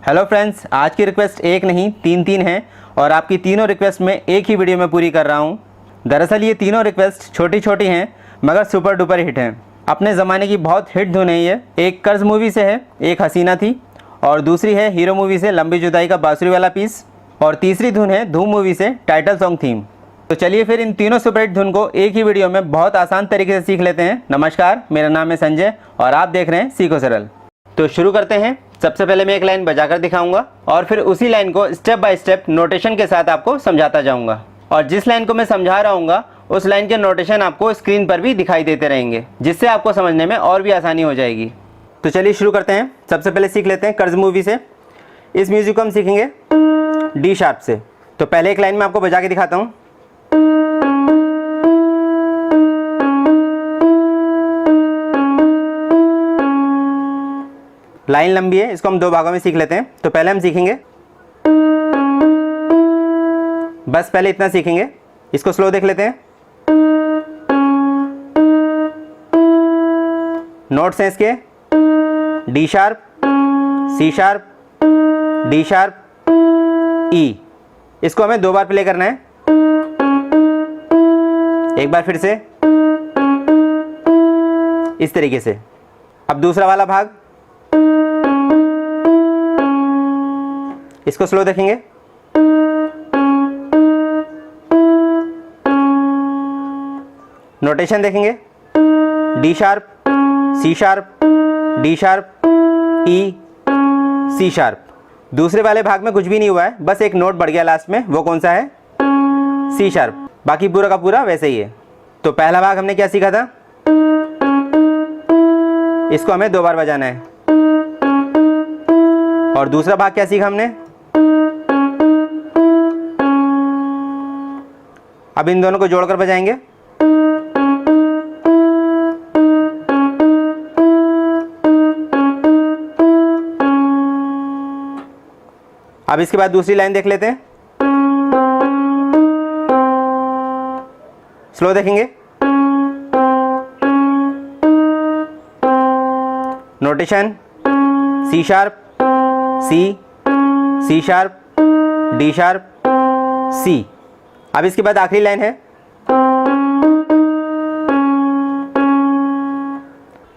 Hello friends, आज की request एक नहीं तीन हैं और आपकी तीनों रिक्वेस्ट में एक ही वीडियो में पूरी कर रहा हूँ। दरअसल ये तीनों रिक्वेस्ट छोटी छोटी हैं मगर सुपर डुपर हिट हैं। अपने ज़माने की बहुत हिट धुन है ये। एक कर्ज मूवी से है, एक हसीना थी, और दूसरी है हीरो मूवी से लंबी जुदाई का बांसुरी वाला पीस, और तीसरी धुन है धूम मूवी से टाइटल सॉन्ग थीम। तो चलिए फिर इन तीनों सुपरहिट धुन को एक ही वीडियो में बहुत आसान तरीके से सीख लेते हैं। नमस्कार, मेरा नाम है संजय और आप देख रहे हैं सीखो सरल। तो शुरू करते हैं। सबसे पहले मैं एक लाइन बजाकर दिखाऊंगा और फिर उसी लाइन को स्टेप बाय स्टेप नोटेशन के साथ आपको समझाता जाऊंगा, और जिस लाइन को मैं समझा रहा हूँगा उस लाइन के नोटेशन आपको स्क्रीन पर भी दिखाई देते रहेंगे, जिससे आपको समझने में और भी आसानी हो जाएगी। तो चलिए शुरू करते हैं। सबसे पहले सीख लेते हैं कर्ज मूवी से। इस म्यूजिक को हम सीखेंगे डी शार्प से। तो पहले एक लाइन में आपको बजा के दिखाता हूँ। लाइन लंबी है, इसको हम दो भागों में सीख लेते हैं। तो पहले हम सीखेंगे, बस पहले इतना सीखेंगे। इसको स्लो देख लेते हैं। नोट्स हैं इसके D sharp, C sharp, D sharp, E. इसको हमें दो बार प्ले करना है। एक बार फिर से इस तरीके से। अब दूसरा वाला भाग, इसको स्लो देखेंगे। नोटेशन देखेंगे D sharp, C sharp, D sharp, E, C sharp. दूसरे वाले भाग में कुछ भी नहीं हुआ है, बस एक नोट बढ़ गया लास्ट में। वो कौन सा है? C sharp. बाकी पूरा का पूरा वैसे ही है। तो पहला भाग हमने क्या सीखा था? इसको हमें दो बार बजाना है। और दूसरा भाग क्या सीखा हमने? अब इन दोनों को जोड़कर बजाएंगे। अब इसके बाद दूसरी लाइन देख लेते हैं। स्लो देखेंगे। Notation C sharp, C, C sharp, D sharp, C. अब इसके बाद आखिरी लाइन है।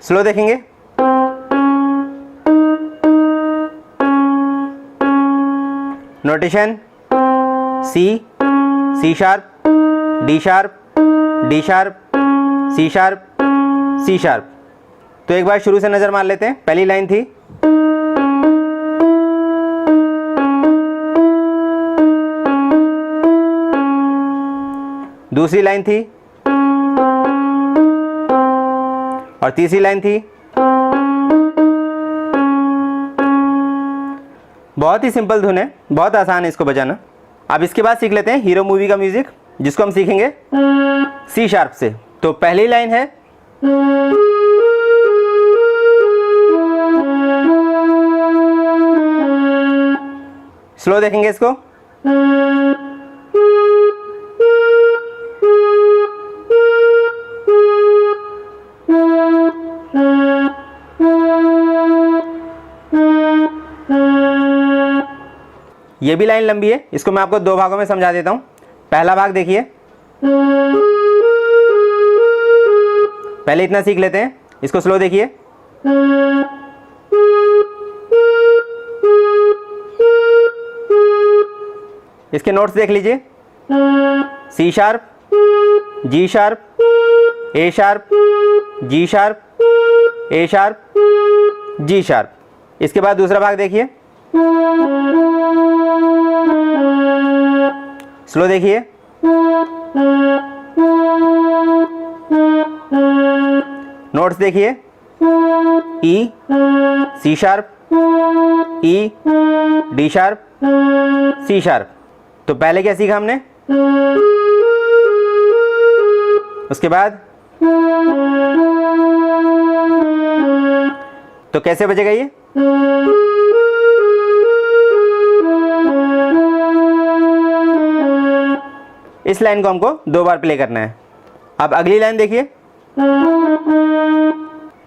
स्लो देखेंगे। Notation C, C sharp, D sharp, D sharp, C sharp, C sharp. तो एक बार शुरू से नजर मार लेते हैं। पहली लाइन थी, दूसरी लाइन थी, और तीसरी लाइन थी। बहुत ही सिंपल धुन है, बहुत आसान है इसको बजाना। अब इसके बाद सीख लेते हैं हीरो मूवी का म्यूजिक, जिसको हम सीखेंगे सी शार्प से। तो पहली लाइन है, स्लो देखेंगे इसको। ये भी लाइन लंबी है, इसको मैं आपको दो भागों में समझा देता हूँ। पहला भाग देखिए, पहले इतना सीख लेते हैं, इसको स्लो देखिए। इसके नोट्स देख लीजिए, C sharp, ji sharp, A sharp, ji sharp, A sharp, G sharp. इसके बाद दूसरा भाग देखिए, स्लो देखिए। नोट्स देखिए, ई, सी शार्प, ई, डी शार्प, सी शार्प। तो पहले क्या सीखा हमने, उसके बाद तो कैसे बजेगा ये, इस लाइन को हमको 2 बार प्ले करना है। अब अगली लाइन देखिए,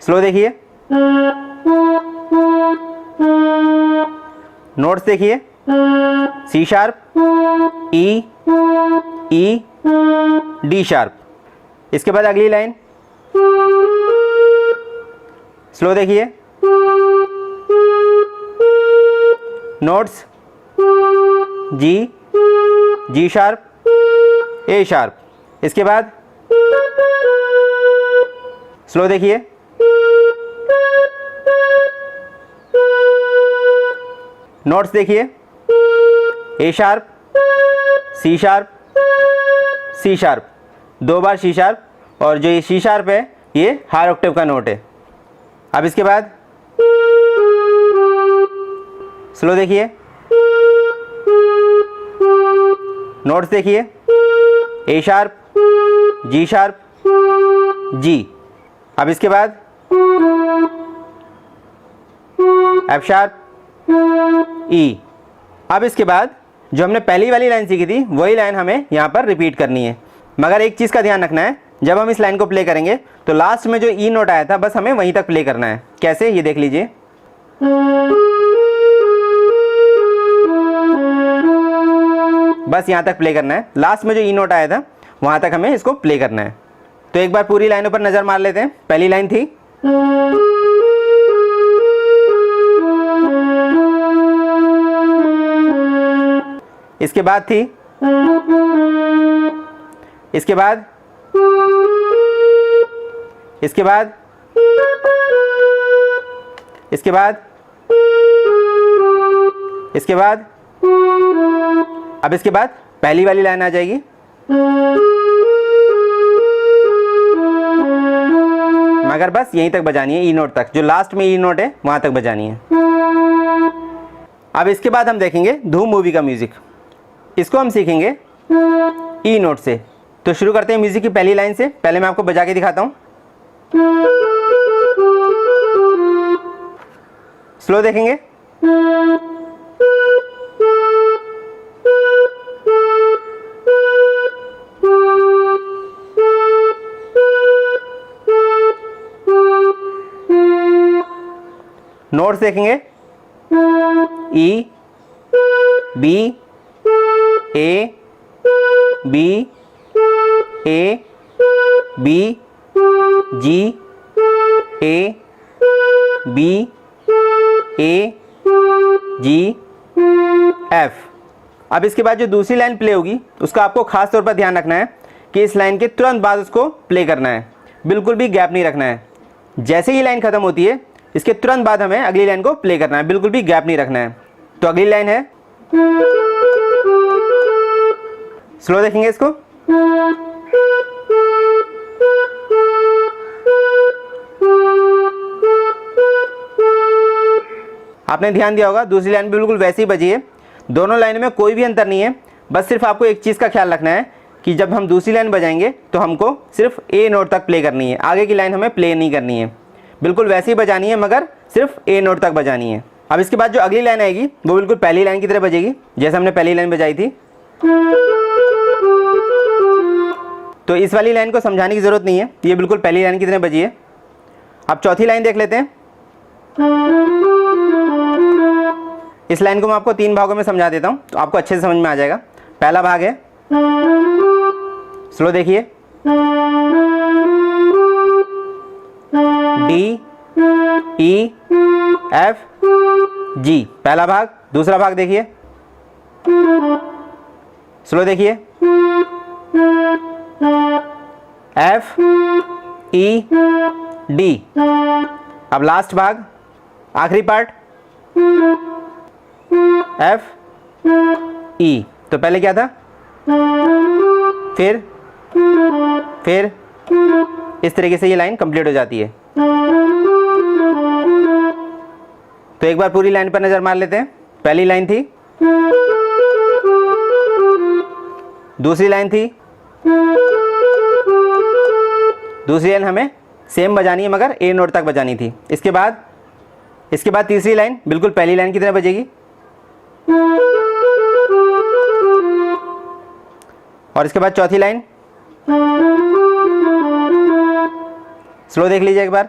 स्लो देखिए। नोट्स देखिए, C sharp, E, E, D sharp. इसके बाद अगली लाइन, स्लो देखिए। Notes, G, G sharp, A sharp. इसके बाद स्लो देखिए। नोट्स देखिए, A sharp, C sharp, C sharp, 2 बार सी शार्प, और जो ये सी शार्प है ये हाई ऑक्टेव का नोट है। अब इसके बाद स्लो देखिए। नोट्स देखिए, ए शार्प, जी शार्प, जी। अब इसके बाद एफ शार्प, ई। अब इसके बाद जो हमने पहली वाली लाइन सीखी थी वही लाइन हमें यहाँ पर रिपीट करनी है, मगर एक चीज़ का ध्यान रखना है, जब हम इस लाइन को प्ले करेंगे तो लास्ट में जो ई नोट आया था बस हमें वहीं तक प्ले करना है। कैसे, ये देख लीजिए। बस यहाँ तक प्ले करना है, लास्ट में जो ई नोट आया था वहाँ तक हमें इसको प्ले करना है। तो एक बार पूरी लाइनों पर नज़र मार लेते हैं। पहली लाइन थी, इसके बाद थी, इसके बाद, इसके बाद, इसके बाद, इसके बाद, अब इसके बाद पहली वाली लाइन आ जाएगी। मगर बस यहीं तक बजानी है, ई नोट तक, जो लास्ट में ई नोट है वहां तक बजानी है। अब इसके बाद हम देखेंगे धूम मूवी का म्यूजिक, इसको हम सीखेंगे ई नोट से। तो शुरू करते हैं म्यूजिक की पहली लाइन से। पहले मैं आपको बजा के दिखाता हूं, स्लो देखेंगे। नोट्स देखेंगे, ई, बी, ए, बी, ए, बी, जी, ए, बी, ए, जी, एफ। अब इसके बाद जो दूसरी लाइन प्ले होगी उसका आपको खास तौर पर ध्यान रखना है कि इस लाइन के तुरंत बाद उसको प्ले करना है, बिल्कुल भी गैप नहीं रखना है। जैसे ही लाइन खत्म होती है इसके तुरंत बाद हमें अगली लाइन को प्ले करना है, बिल्कुल भी गैप नहीं रखना है। तो अगली लाइन है, स्लो देखेंगे इसको। आपने ध्यान दिया होगा दूसरी लाइन बिल्कुल वैसी ही बजी है, दोनों लाइनों में कोई भी अंतर नहीं है। बस सिर्फ आपको एक चीज़ का ख्याल रखना है कि जब हम दूसरी लाइन बजाएंगे तो हमको सिर्फ ए नोट तक प्ले करनी है, आगे की लाइन हमें प्ले नहीं करनी है, बिल्कुल वैसे ही बजानी है मगर सिर्फ ए नोट तक बजानी है। अब इसके बाद जो अगली लाइन आएगी वो बिल्कुल पहली लाइन की तरह बजेगी, जैसे हमने पहली लाइन बजाई थी। तो इस वाली लाइन को समझाने की ज़रूरत नहीं है, ये बिल्कुल पहली लाइन की तरह बजी है। अब चौथी लाइन देख लेते हैं। इस लाइन को मैं आपको 3 भागों में समझा देता हूँ तो आपको अच्छे से समझ में आ जाएगा। पहला भाग है, स्लो देखिए, डी ई एफ जी, पहला भाग। दूसरा भाग देखिए, स्लो देखिए, एफ ई डी। अब लास्ट भाग, आखिरी पार्ट, एफ ई। तो पहले क्या था, फिर इस तरीके से ये लाइन कंप्लीट हो जाती है। तो एक बार पूरी लाइन पर नजर मार लेते हैं। पहली लाइन थी, दूसरी लाइन थी, दूसरी लाइन हमें सेम बजानी है मगर ए नोट तक बजानी थी। इसके बाद तीसरी लाइन बिल्कुल पहली लाइन की तरह बजेगी, और इसके बाद चौथी लाइन। स्लो देख लीजिए एक बार,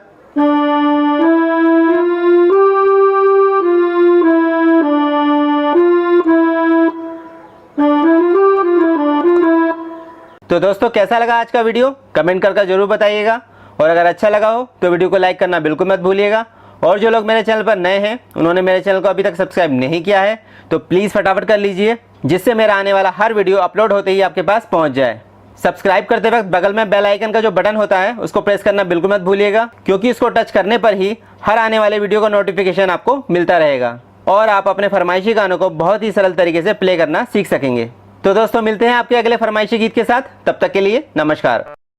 तो दोस्तों कैसा लगा आज का वीडियो कमेंट करके जरूर बताइएगा, और अगर अच्छा लगा हो तो वीडियो को लाइक करना बिल्कुल मत भूलिएगा। और जो लोग मेरे चैनल पर नए हैं, उन्होंने मेरे चैनल को अभी तक सब्सक्राइब नहीं किया है, तो प्लीज़ फटाफट कर लीजिए, जिससे मेरा आने वाला हर वीडियो अपलोड होते ही आपके पास पहुंच जाए। सब्सक्राइब करते वक्त बगल में बेल आइकन का जो बटन होता है उसको प्रेस करना बिल्कुल मत भूलिएगा, क्योंकि इसको टच करने पर ही हर आने वाले वीडियो का नोटिफिकेशन आपको मिलता रहेगा और आप अपने फरमाइशी गानों को बहुत ही सरल तरीके से प्ले करना सीख सकेंगे। तो दोस्तों मिलते हैं आपके अगले फरमाइशी गीत के साथ, तब तक के लिए नमस्कार।